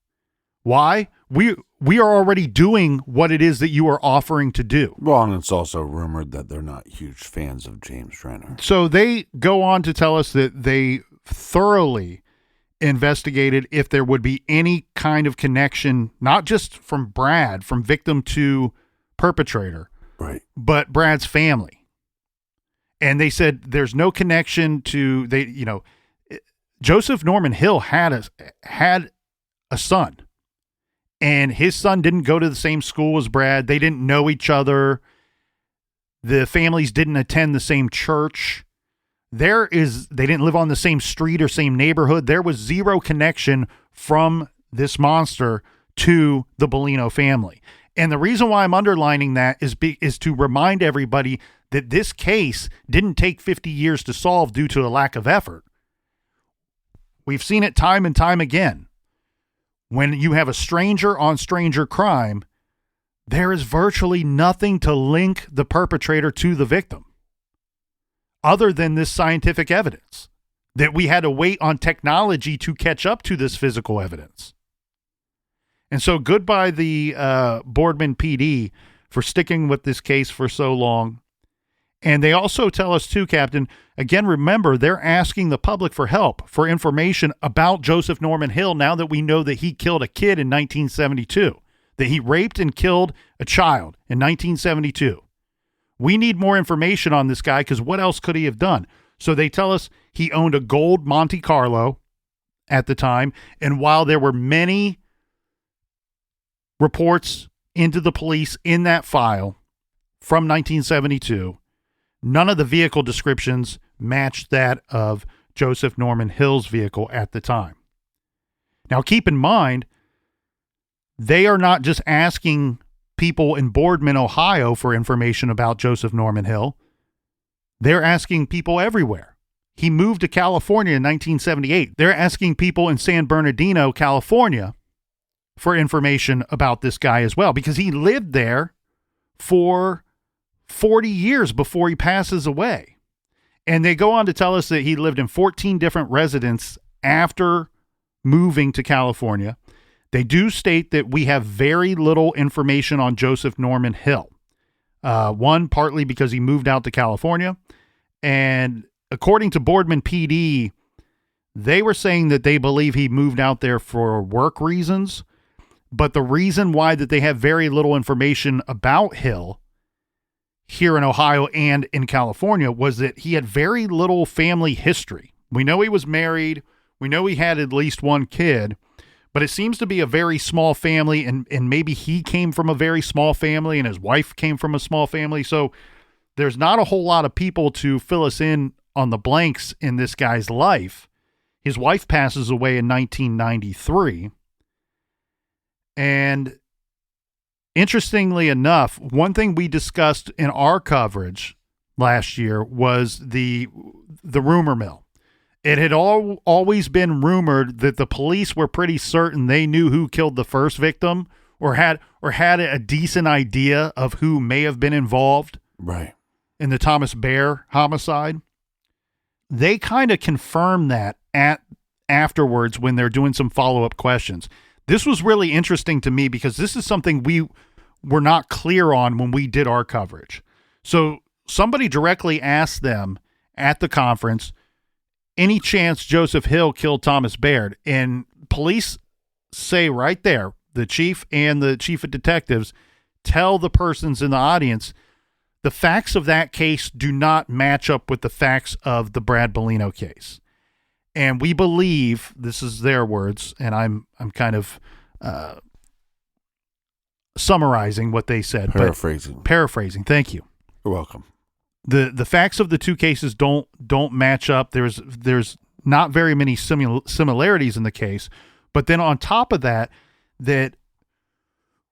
Why? We are already doing what it is that you are offering to do. Well, and it's also rumored that they're not huge fans of James Renner. So they go on to tell us that they thoroughly investigated if there would be any kind of connection, not just from Brad, from victim to perpetrator, right, but Brad's family. And they said there's no connection to Joseph Norman Hill had a son. And his son didn't go to the same school as Brad. They didn't know each other. The families didn't attend the same church. They didn't live on the same street or same neighborhood. There was zero connection from this monster to the Bellino family. And the reason why I'm underlining that is to remind everybody that this case didn't take 50 years to solve due to a lack of effort. We've seen it time and time again. When you have a stranger on stranger crime, there is virtually nothing to link the perpetrator to the victim other than this scientific evidence that we had to wait on technology to catch up to this physical evidence. And so goodbye the Boardman PD for sticking with this case for so long. And they also tell us too, Captain, again, remember, they're asking the public for help, for information about Joseph Norman Hill now that we know that he killed a kid in 1972, that he raped and killed a child in 1972. We need more information on this guy because what else could he have done? So they tell us he owned a gold Monte Carlo at the time. And while there were many reports into the police in that file from 1972, none of the vehicle descriptions matched that of Joseph Norman Hill's vehicle at the time. Now, keep in mind, they are not just asking people in Boardman, Ohio for information about Joseph Norman Hill. They're asking people everywhere. He moved to California in 1978. They're asking people in San Bernardino, California, for information about this guy as well, because he lived there for 40 years before he passes away. And they go on to tell us that he lived in 14 different residences after moving to California. They do state that we have very little information on Joseph Norman Hill. One, partly because he moved out to California. And according to Boardman PD, they were saying that they believe he moved out there for work reasons. But the reason why that they have very little information about Hill here in Ohio and in California was that he had very little family history. We know he was married. We know he had at least one kid, but it seems to be a very small family, and maybe he came from a very small family and his wife came from a small family. So there's not a whole lot of people to fill us in on the blanks in this guy's life. His wife passes away in 1993. And interestingly enough, one thing we discussed in our coverage last year was the rumor mill. It had always been rumored that the police were pretty certain they knew who killed the first victim, or had a decent idea of who may have been involved in the Thomas Baird homicide. They kind of confirmed that afterwards when they're doing some follow-up questions. This was really interesting to me because this is something we were not clear on when we did our coverage. So somebody directly asked them at the conference, any chance Joseph Hill killed Thomas Baird? And police say right there, the chief and the chief of detectives tell the persons in the audience, the facts of that case do not match up with the facts of the Brad Bellino case. And we believe, this is their words, and I'm kind of summarizing what they said. Paraphrasing. Thank you. You're welcome. The facts of the two cases don't match up. There's not very many similarities in the case. But then on top of that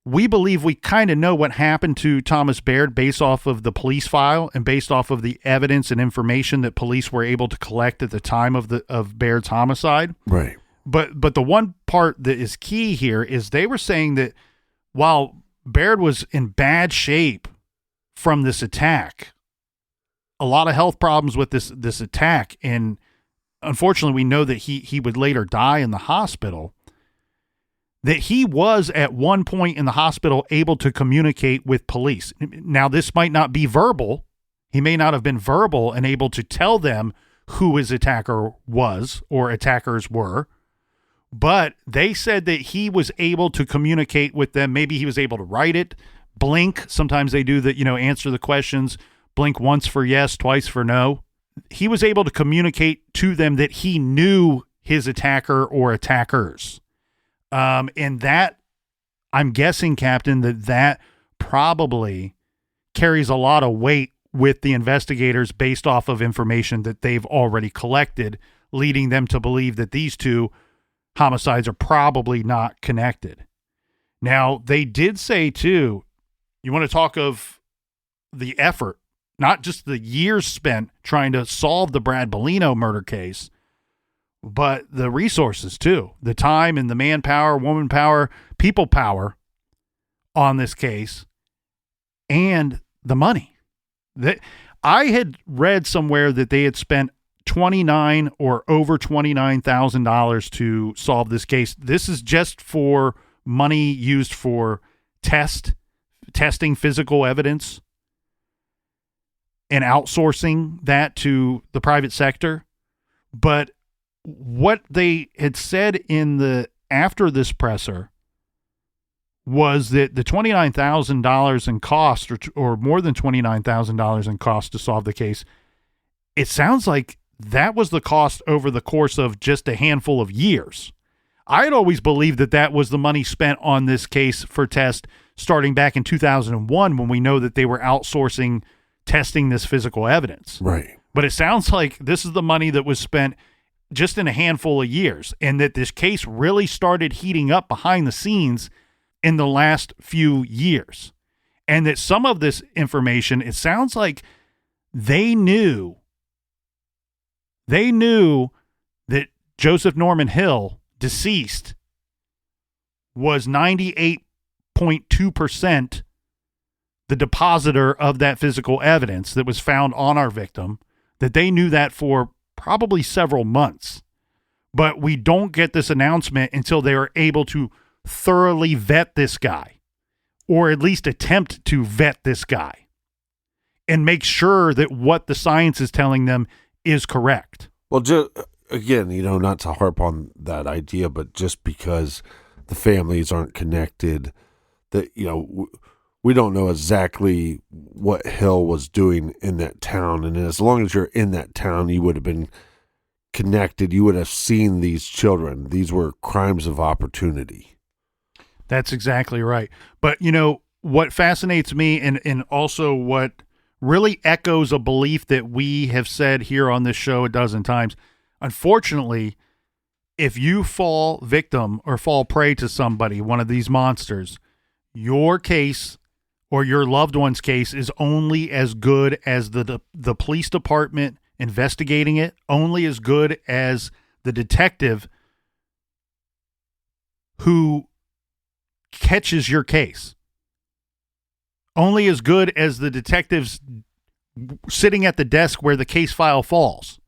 we believe we kind of know what happened to Thomas Baird based off of the police file and based off of the evidence and information that police were able to collect at the time of Baird's homicide. Right. But the one part that is key here is they were saying that while Baird was in bad shape from this attack, a lot of health problems with this attack, and unfortunately we know that he would later die in the hospital, that he was at one point in the hospital able to communicate with police. Now, this might not be verbal. He may not have been verbal and able to tell them who his attacker was or attackers were, but they said that he was able to communicate with them. Maybe he was able to write it, blink. Sometimes they do that, answer the questions, blink once for yes, twice for no. He was able to communicate to them that he knew his attacker or attackers. And that, I'm guessing, Captain, that probably carries a lot of weight with the investigators based off of information that they've already collected, leading them to believe that these two homicides are probably not connected. Now, they did say, too, you want to talk of the effort, not just the years spent trying to solve the Brad Bellino murder case, but the resources too, the time and the manpower, woman power, people power on this case, and the money. That I had read somewhere that they had spent $29,000 or over $29,000 to solve this case. This is just for money used for testing physical evidence and outsourcing that to the private sector. But what they had said after this presser was that the $29,000 in cost, or more than $29,000 in cost to solve the case, it sounds like that was the cost over the course of just a handful of years. I had always believed that was the money spent on this case for test starting back in 2001, when we know that they were outsourcing testing this physical evidence. Right. But it sounds like this is the money that was spent just in a handful of years, and that this case really started heating up behind the scenes in the last few years. And that some of this information, it sounds like they knew that Joseph Norman Hill, deceased, was 98.2% the depositor of that physical evidence that was found on our victim, that they knew that for probably several months. But we don't get this announcement until they are able to thoroughly vet this guy, or at least attempt to vet this guy, and make sure that what the science is telling them is correct. Well, again, not to harp on that idea, but just because the families aren't connected, that, we don't know exactly what Hill was doing in that town. And as long as you're in that town, you would have been connected. You would have seen these children. These were crimes of opportunity. That's exactly right. But, what fascinates me and also what really echoes a belief that we have said here on this show a dozen times, unfortunately, if you fall victim or fall prey to somebody, one of these monsters, your case or your loved one's case is only as good as the police department investigating it, only as good as the detective who catches your case, only as good as the detectives sitting at the desk where the case file falls.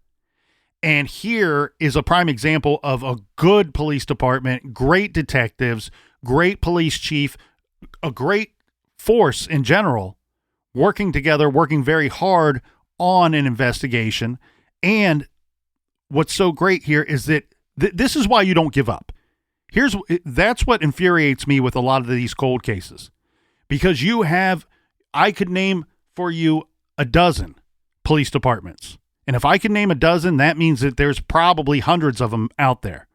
And here is a prime example of a good police department, great detectives, great police chief, a great force in general, working together, working very hard on an investigation. And what's so great here is that this is why you don't give up. That's what infuriates me with a lot of these cold cases, because I could name for you a dozen police departments. And if I can name a dozen, that means that there's probably hundreds of them out there,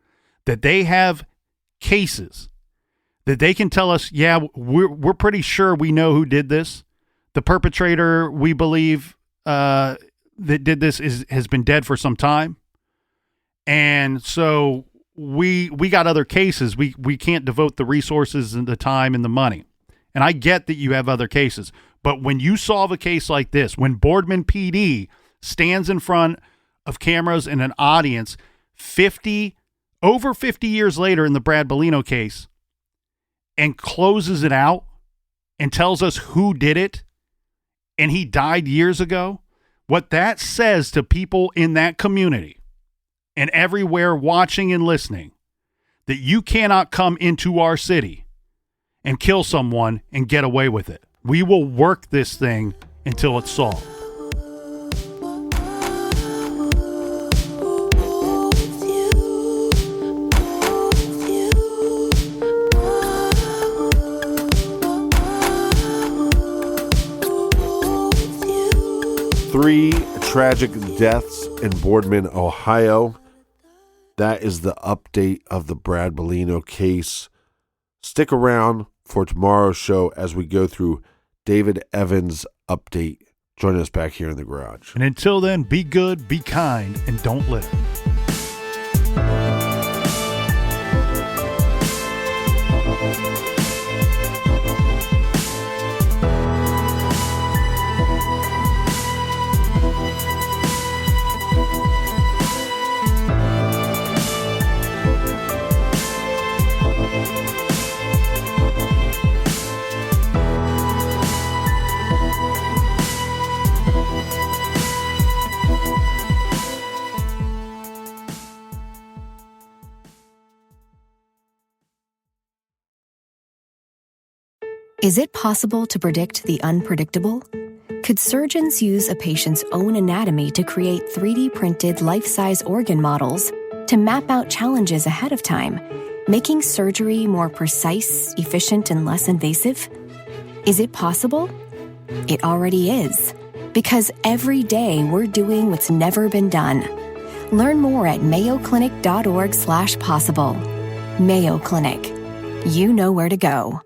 that they have cases that they can tell us, yeah, we're pretty sure we know who did this. The perpetrator, we believe, that did this has been dead for some time. And so we got other cases. We can't devote the resources and the time and the money. And I get that you have other cases. But when you solve a case like this, when Boardman PD stands in front of cameras and an audience over 50 years later in the Brad Bellino case, and closes it out and tells us who did it, and he died years ago, what that says to people in that community and everywhere watching and listening, that you cannot come into our city and kill someone and get away with it. We will work this thing until it's solved. Three tragic deaths in Boardman, Ohio. That is the update of the Brad Bellino case. Stick around for tomorrow's show as we go through David Evans' update. Join us back here in the garage. And until then, be good, be kind, and don't litter. Is it possible to predict the unpredictable? Could surgeons use a patient's own anatomy to create 3D-printed life-size organ models to map out challenges ahead of time, making surgery more precise, efficient, and less invasive? Is it possible? It already is, because every day we're doing what's never been done. Learn more at mayoclinic.org/possible. Mayo Clinic. You know where to go.